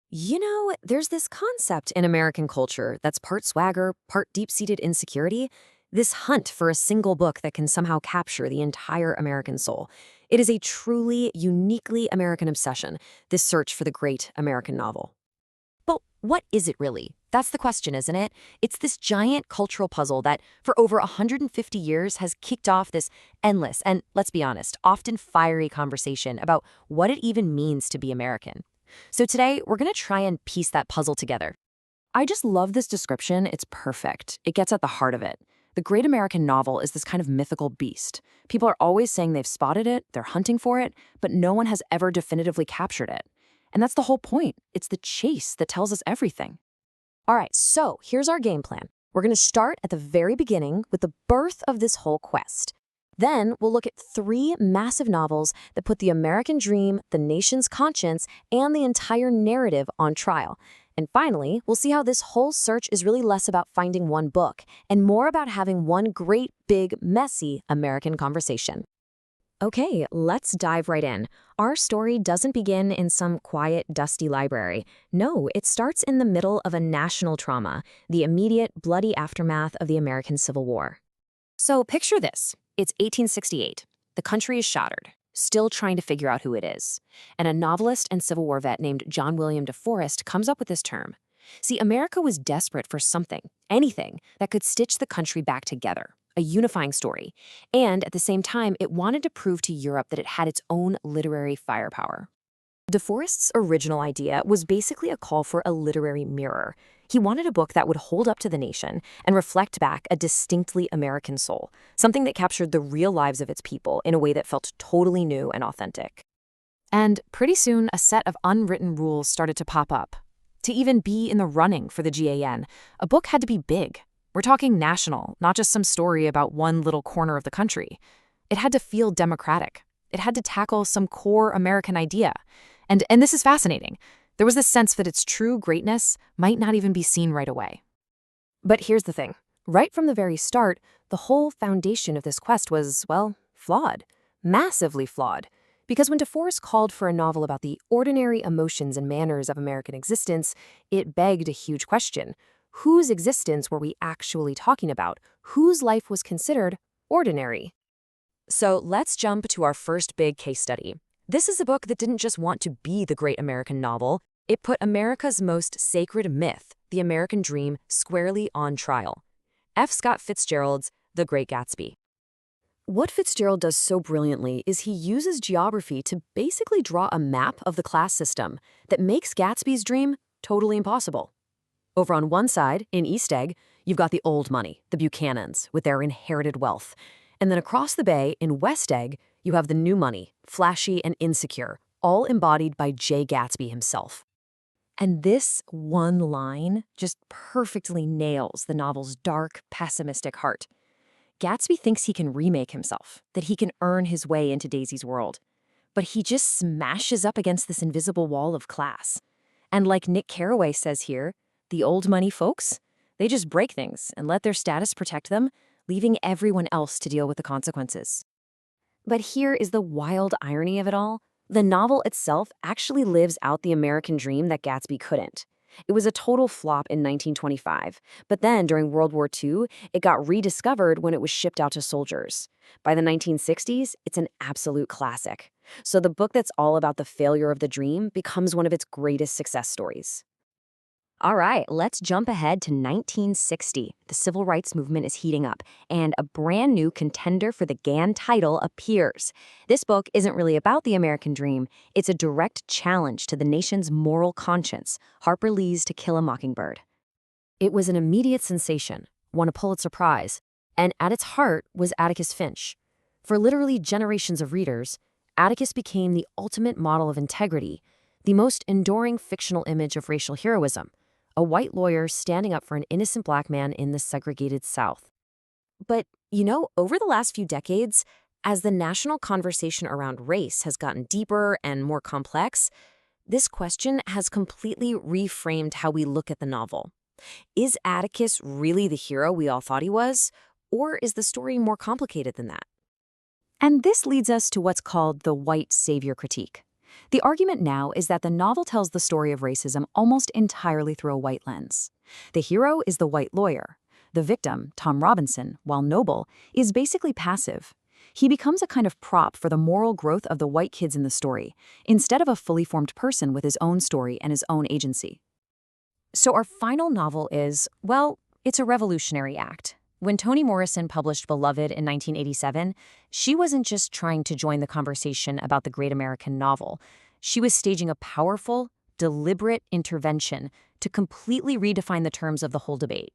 There's this concept in American culture that's part swagger, part deep-seated insecurity, this hunt for a single book that can somehow capture the entire American soul. It is a truly, uniquely American obsession, this search for the great American novel. But what is it really? That's the question, isn't it? It's this giant cultural puzzle that, for over 150 years, has kicked off this endless and, let's be honest, often fiery conversation about what it even means to be American. So today, we're going to try and piece that puzzle together. I just love this description. It's perfect. It gets at the heart of it. The great American novel is this kind of mythical beast. People are always saying they've spotted it, they're hunting for it, but no one has ever definitively captured it. And that's the whole point. It's the chase that tells us everything. All right, so here's our game plan. We're going to start at the very beginning with the birth of this whole quest. Then we'll look at three massive novels that put the American dream, the nation's conscience, and the entire narrative on trial. And finally, we'll see how this whole search is really less about finding one book and more about having one great, big, messy American conversation. Okay, let's dive right in. Our story doesn't begin in some quiet, dusty library. No, it starts in the middle of a national trauma, the immediate, bloody aftermath of the American Civil War. So picture this. It's 1868. The country is shattered, still trying to figure out who it is. And a novelist and Civil War vet named John William DeForest comes up with this term. See, America was desperate for something, anything, that could stitch the country back together, a unifying story. And at the same time, it wanted to prove to Europe that it had its own literary firepower. DeForest's original idea was basically a call for a literary mirror. He wanted a book that would hold up to the nation and reflect back a distinctly American soul, something that captured the real lives of its people in a way that felt totally new and authentic. And pretty soon, a set of unwritten rules started to pop up. To even be in the running for the GAN, a book had to be big. We're talking national, not just some story about one little corner of the country. It had to feel democratic. It had to tackle some core American idea. And this is fascinating. There was this sense that its true greatness might not even be seen right away. But here's the thing. Right from the very start, the whole foundation of this quest was, well, flawed. Massively flawed. Because when DeForest called for a novel about the ordinary emotions and manners of American existence, it begged a huge question. Whose existence were we actually talking about? Whose life was considered ordinary? So let's jump to our first big case study. This is a book that didn't just want to be the great American novel. It put America's most sacred myth, the American dream, squarely on trial. F. Scott Fitzgerald's The Great Gatsby. What Fitzgerald does so brilliantly is he uses geography to basically draw a map of the class system that makes Gatsby's dream totally impossible. Over on one side, in East Egg, you've got the old money, the Buchanans, with their inherited wealth. And then across the bay, in West Egg, you have the new money, flashy and insecure, all embodied by J. Gatsby himself. And this one line just perfectly nails the novel's dark, pessimistic heart. Gatsby thinks he can remake himself, that he can earn his way into Daisy's world. But he just smashes up against this invisible wall of class. And like Nick Carraway says here, the old money folks, they just break things and let their status protect them, leaving everyone else to deal with the consequences. But here is the wild irony of it all. The novel itself actually lives out the American dream that Gatsby couldn't. It was a total flop in 1925, but then during World War II, it got rediscovered when it was shipped out to soldiers. By the 1960s, it's an absolute classic. So the book that's all about the failure of the dream becomes one of its greatest success stories. All right, let's jump ahead to 1960. The civil rights movement is heating up, and a brand new contender for the GAN title appears. This book isn't really about the American dream. It's a direct challenge to the nation's moral conscience, Harper Lee's To Kill a Mockingbird. It was an immediate sensation, won a Pulitzer Prize, and at its heart was Atticus Finch. For literally generations of readers, Atticus became the ultimate model of integrity, the most enduring fictional image of racial heroism. A white lawyer standing up for an innocent black man in the segregated South. But, over the last few decades, as the national conversation around race has gotten deeper and more complex, this question has completely reframed how we look at the novel. Is Atticus really the hero we all thought he was? Or is the story more complicated than that? And this leads us to what's called the white savior critique. The argument now is that the novel tells the story of racism almost entirely through a white lens. The hero is the white lawyer. The victim, Tom Robinson, while noble, is basically passive. He becomes a kind of prop for the moral growth of the white kids in the story, instead of a fully formed person with his own story and his own agency. So our final novel is, well, it's a revolutionary act. When Toni Morrison published Beloved in 1987, she wasn't just trying to join the conversation about the great American novel. She was staging a powerful, deliberate intervention to completely redefine the terms of the whole debate.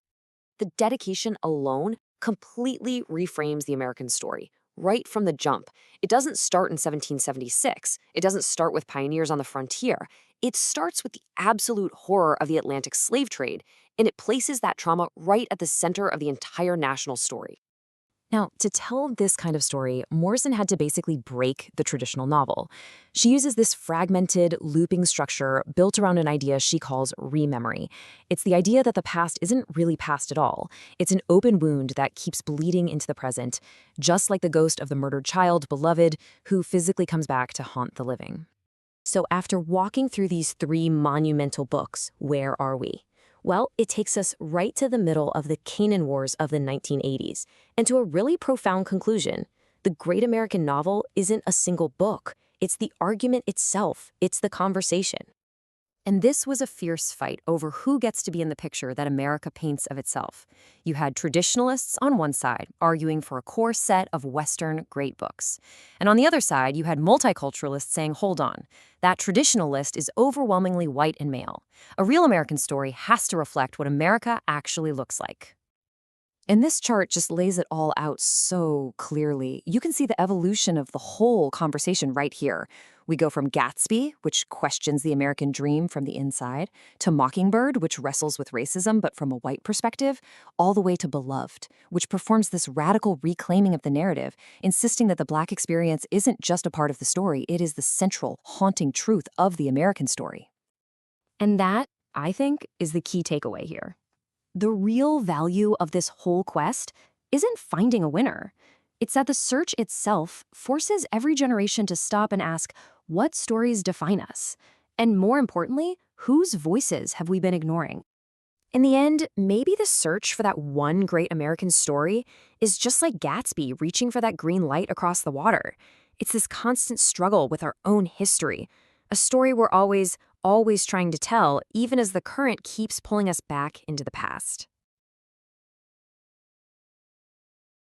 The dedication alone completely reframes the American story, right from the jump. It doesn't start in 1776. It doesn't start with pioneers on the frontier. It starts with the absolute horror of the Atlantic slave trade, and it places that trauma right at the center of the entire national story. Now, to tell this kind of story, Morrison had to basically break the traditional novel. She uses this fragmented, looping structure built around an idea she calls rememory. It's the idea that the past isn't really past at all. It's an open wound that keeps bleeding into the present, just like the ghost of the murdered child, Beloved, who physically comes back to haunt the living. So after walking through these three monumental books, where are we? Well, it takes us right to the middle of the Canaan Wars of the 1980s, and to a really profound conclusion. The great American novel isn't a single book. It's the argument itself. It's the conversation. And this was a fierce fight over who gets to be in the picture that America paints of itself. You had traditionalists on one side, arguing for a core set of Western great books. And on the other side, you had multiculturalists saying, hold on, that traditional list is overwhelmingly white and male. A real American story has to reflect what America actually looks like. And this chart just lays it all out so clearly. You can see the evolution of the whole conversation right here. We go from Gatsby, which questions the American dream from the inside, to Mockingbird, which wrestles with racism but from a white perspective, all the way to Beloved, which performs this radical reclaiming of the narrative, insisting that the Black experience isn't just a part of the story, it is the central, haunting truth of the American story. And that, I think, is the key takeaway here. The real value of this whole quest isn't finding a winner. It's that the search itself forces every generation to stop and ask, what stories define us? And more importantly, whose voices have we been ignoring? In the end, maybe the search for that one great American story is just like Gatsby reaching for that green light across the water. It's this constant struggle with our own history, a story we're always trying to tell, even as the current keeps pulling us back into the past.